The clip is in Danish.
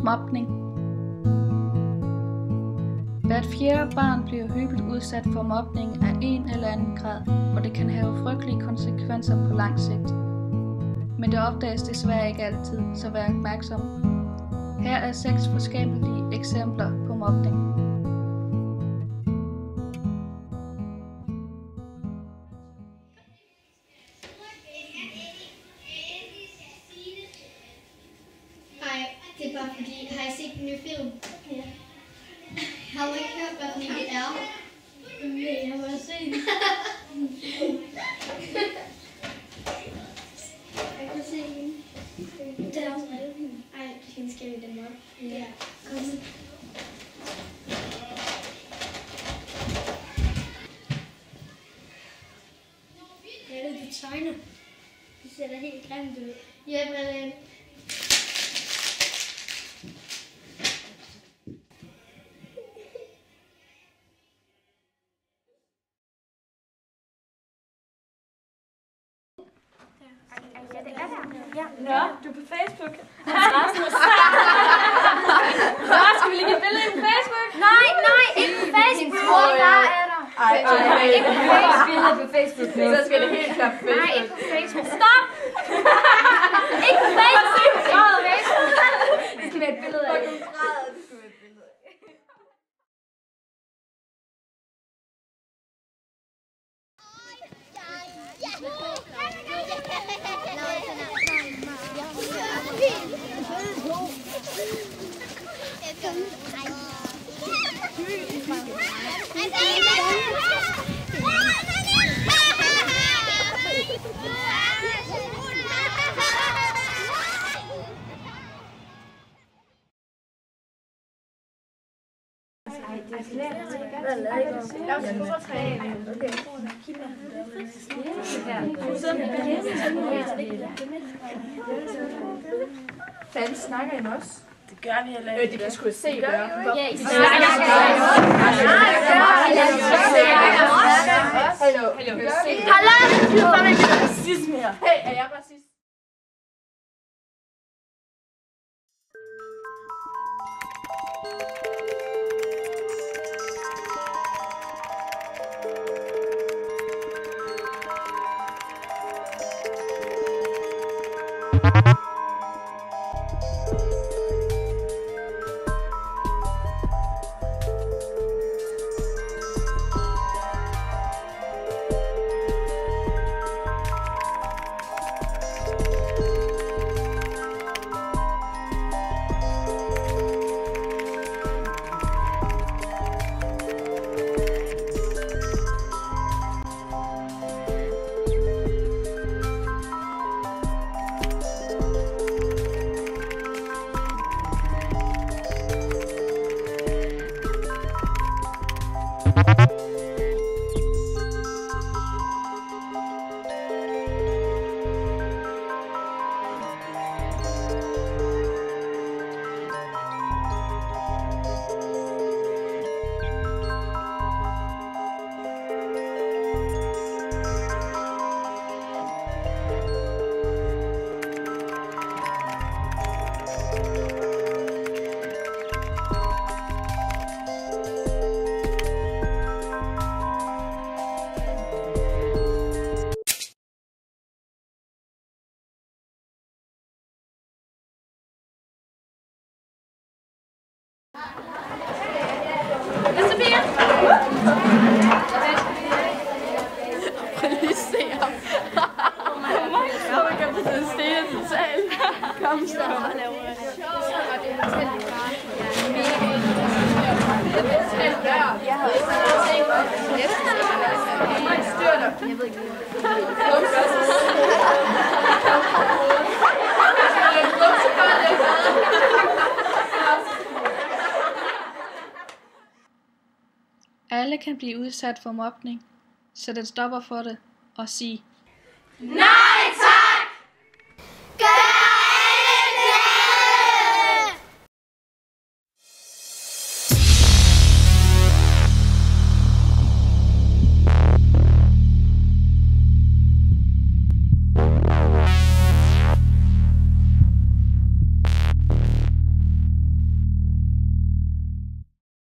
Mobning. Hvert fjerde barn bliver hyppigt udsat for mobning af en eller anden grad, og det kan have frygtelige konsekvenser på lang sigt. Men det opdages desværre ikke altid, så vær opmærksom. Her er 6 forskellige eksempler på mobning. Hej, det er bare fordi, har I set den nye film? Ja. Har du ikke hørt, hvad den det er? Nej, jeg må se den. Jeg kan se den. Det er også meget fint. Ej, hende skal vi dem op. Ja, kom. Hvad er det, du tegner? Det ser da helt grimt ud. Ja, Brian. Nå, du er på Facebook. Rasmus, skal vi lægge et billede på Facebook? Nej, ikke på Facebook. Der er der. Ikke på Facebook. På Facebook. Så skal det helt klart på Facebook. Nej, ikke på Facebook. Stop! Ikke på Facebook. Det skal være et billede af. Fanden snakker I med os? Det gør vi heller ikke. Det kan sgu se gøre. Ja, I snakker Hallo. Du er fandme ikke racisme her. Hey, er jeg racist? Kom så. Alle kan blive udsat for mobning. Sæt et stopper for det og sig Nej tak!